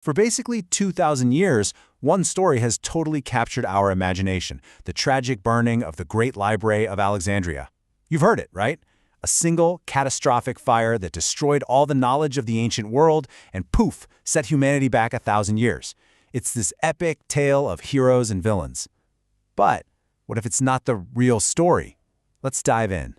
For basically 2,000 years, one story has totally captured our imagination: the tragic burning of the Great Library of Alexandria. You've heard it, right? A single, catastrophic fire that destroyed all the knowledge of the ancient world and poof, set humanity back 1,000 years. It's this epic tale of heroes and villains. But what if it's not the real story? Let's dive in.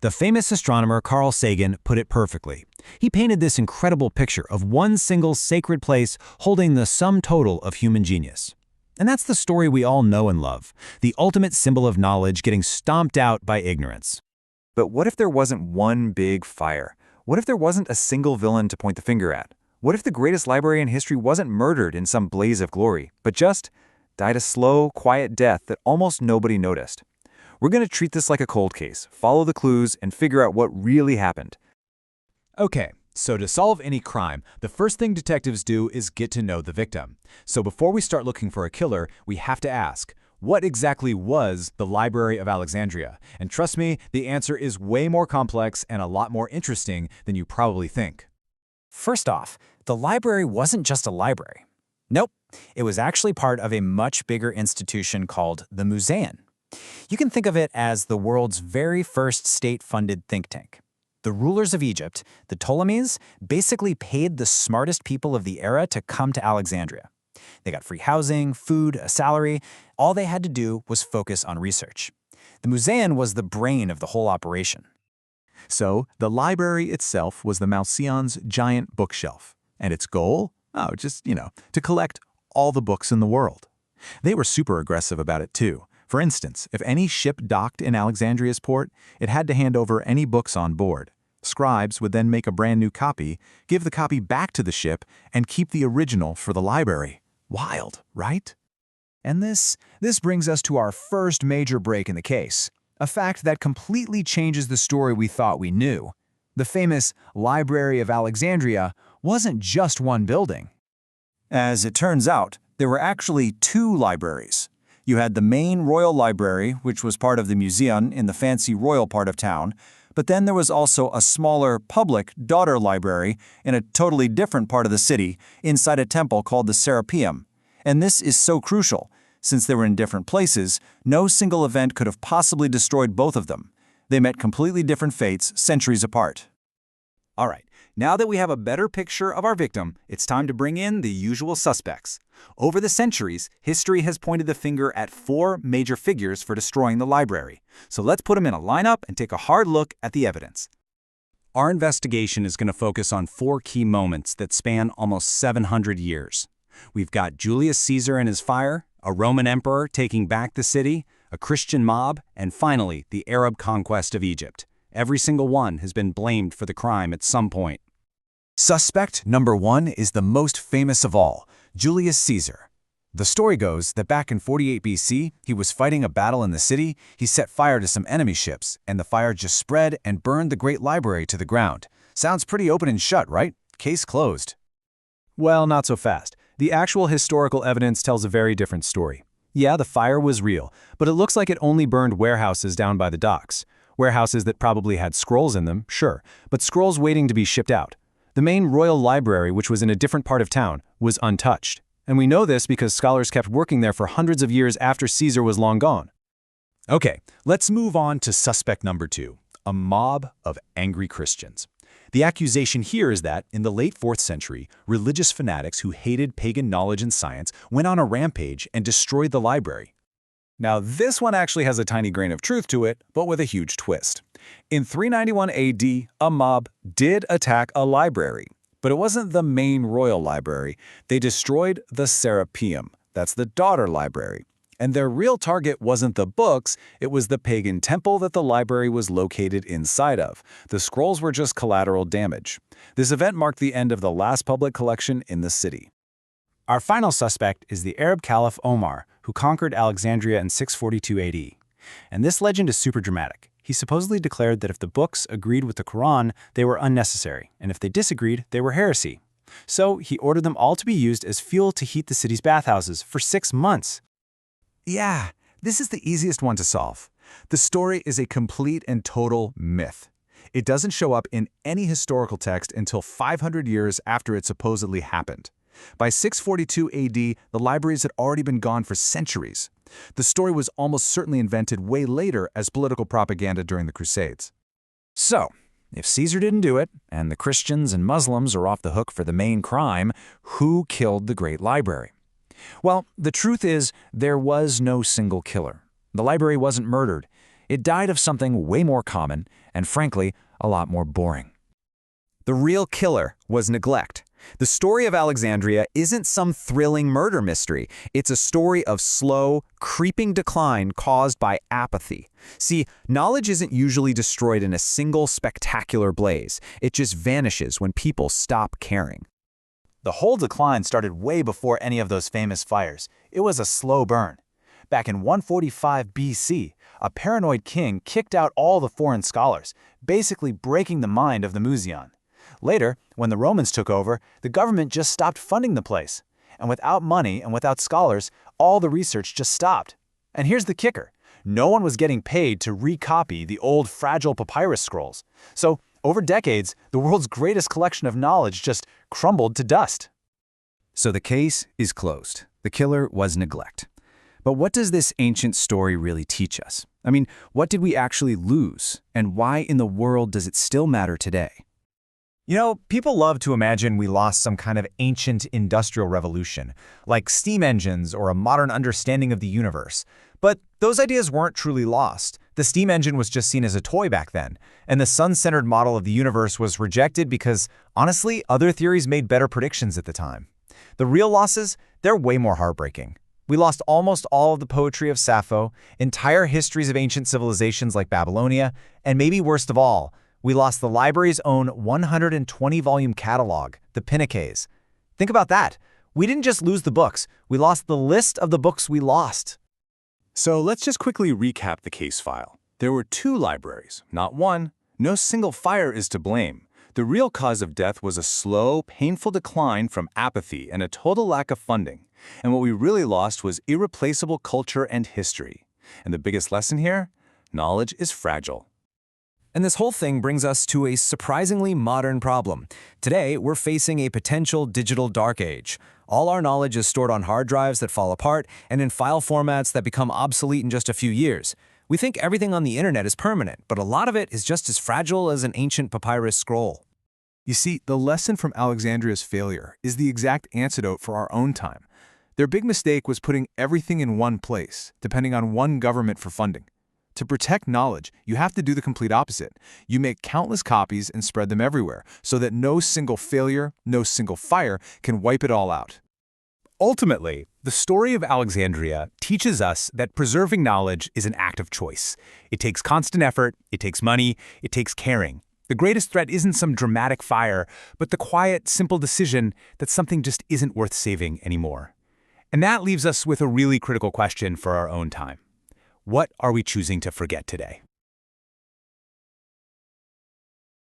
The famous astronomer Carl Sagan put it perfectly. He painted this incredible picture of one single sacred place holding the sum total of human genius. And that's the story we all know and love, the ultimate symbol of knowledge getting stomped out by ignorance. But what if there wasn't one big fire? What if there wasn't a single villain to point the finger at? What if the greatest library in history wasn't murdered in some blaze of glory, but just died a slow, quiet death that almost nobody noticed? We're going to treat this like a cold case, follow the clues, and figure out what really happened. Okay, so to solve any crime, the first thing detectives do is get to know the victim. So before we start looking for a killer, we have to ask, what exactly was the Library of Alexandria? And trust me, the answer is way more complex and a lot more interesting than you probably think. First off, the library wasn't just a library. Nope, it was actually part of a much bigger institution called the Museum. You can think of it as the world's very first state-funded think tank. The rulers of Egypt, the Ptolemies, basically paid the smartest people of the era to come to Alexandria. They got free housing, food, a salary. All they had to do was focus on research. The Museum was the brain of the whole operation. So the library itself was the Museum's giant bookshelf. And its goal? Oh, just, to collect all the books in the world. They were super aggressive about it too. For instance, if any ship docked in Alexandria's port, it had to hand over any books on board. Scribes would then make a brand new copy, give the copy back to the ship, and keep the original for the library. Wild, right? And this brings us to our first major break in the case, a fact that completely changes the story we thought we knew. The famous Library of Alexandria wasn't just one building. As it turns out, there were actually two libraries. You had the main royal library, which was part of the museum in the fancy royal part of town, but then there was also a smaller public daughter library in a totally different part of the city, inside a temple called the Serapeum. And this is so crucial. Since they were in different places, no single event could have possibly destroyed both of them. They met completely different fates centuries apart. All right, now that we have a better picture of our victim, it's time to bring in the usual suspects. Over the centuries, history has pointed the finger at 4 major figures for destroying the library. So let's put them in a lineup and take a hard look at the evidence. Our investigation is going to focus on 4 key moments that span almost 700 years. We've got Julius Caesar and his fire, a Roman emperor taking back the city, a Christian mob, and finally, the Arab conquest of Egypt. Every single one has been blamed for the crime at some point. Suspect number 1 is the most famous of all, Julius Caesar. The story goes that back in 48 BC, he was fighting a battle in the city, he set fire to some enemy ships, and the fire just spread and burned the great library to the ground. Sounds pretty open and shut, right? Case closed. Well, not so fast. The actual historical evidence tells a very different story. Yeah, the fire was real, but it looks like it only burned warehouses down by the docks. Warehouses that probably had scrolls in them, sure, but scrolls waiting to be shipped out. The main royal library, which was in a different part of town, was untouched. And we know this because scholars kept working there for hundreds of years after Caesar was long gone. Okay, let's move on to suspect number 2, a mob of angry Christians. The accusation here is that, in the late 4th century, religious fanatics who hated pagan knowledge and science went on a rampage and destroyed the library. Now, this one actually has a tiny grain of truth to it, but with a huge twist. In 391 AD, a mob did attack a library, but it wasn't the main royal library. They destroyed the Serapeum, that's the daughter library. And their real target wasn't the books, it was the pagan temple that the library was located inside of. The scrolls were just collateral damage. This event marked the end of the last public collection in the city. Our final suspect is the Arab Caliph Omar, who conquered Alexandria in 642 AD. And this legend is super dramatic. He supposedly declared that if the books agreed with the Quran, they were unnecessary, and if they disagreed, they were heresy. So he ordered them all to be used as fuel to heat the city's bathhouses for 6 months. Yeah, this is the easiest one to solve. The story is a complete and total myth. It doesn't show up in any historical text until 500 years after it supposedly happened. By 642 AD, the libraries had already been gone for centuries. The story was almost certainly invented way later as political propaganda during the Crusades. So, if Caesar didn't do it, and the Christians and Muslims are off the hook for the main crime, who killed the Great Library? Well, the truth is, there was no single killer. The library wasn't murdered. It died of something way more common, and frankly, a lot more boring. The real killer was neglect. The story of Alexandria isn't some thrilling murder mystery. It's a story of slow, creeping decline caused by apathy. See, knowledge isn't usually destroyed in a single spectacular blaze. It just vanishes when people stop caring. The whole decline started way before any of those famous fires. It was a slow burn. Back in 145 BC, a paranoid king kicked out all the foreign scholars, basically breaking the mind of the Museon. Later, when the Romans took over, the government just stopped funding the place. And without money and without scholars, all the research just stopped. And here's the kicker. No one was getting paid to recopy the old fragile papyrus scrolls. So, over decades, the world's greatest collection of knowledge just crumbled to dust. So the case is closed. The killer was neglect. But what does this ancient story really teach us? I mean, what did we actually lose? And why in the world does it still matter today? You know, people love to imagine we lost some kind of ancient industrial revolution, like steam engines or a modern understanding of the universe. But those ideas weren't truly lost. The steam engine was just seen as a toy back then, and the sun-centered model of the universe was rejected because, honestly, other theories made better predictions at the time. The real losses, they're way more heartbreaking. We lost almost all of the poetry of Sappho, entire histories of ancient civilizations like Babylonia, and maybe worst of all, we lost the library's own 120-volume catalog, the Pinnaces. Think about that. We didn't just lose the books, we lost the list of the books we lost. So let's just quickly recap the case file. There were 2 libraries, not one. No single fire is to blame. The real cause of death was a slow, painful decline from apathy and a total lack of funding. And what we really lost was irreplaceable culture and history. And the biggest lesson here? Knowledge is fragile. And this whole thing brings us to a surprisingly modern problem. Today, we're facing a potential digital dark age. All our knowledge is stored on hard drives that fall apart and in file formats that become obsolete in just a few years. We think everything on the internet is permanent, but a lot of it is just as fragile as an ancient papyrus scroll. You see, the lesson from Alexandria's failure is the exact antidote for our own time. Their big mistake was putting everything in one place, depending on one government for funding. To protect knowledge, you have to do the complete opposite. You make countless copies and spread them everywhere, so that no single failure, no single fire can wipe it all out. Ultimately, the story of Alexandria teaches us that preserving knowledge is an act of choice. It takes constant effort, it takes money, it takes caring. The greatest threat isn't some dramatic fire, but the quiet, simple decision that something just isn't worth saving anymore. And that leaves us with a really critical question for our own time. What are we choosing to forget today?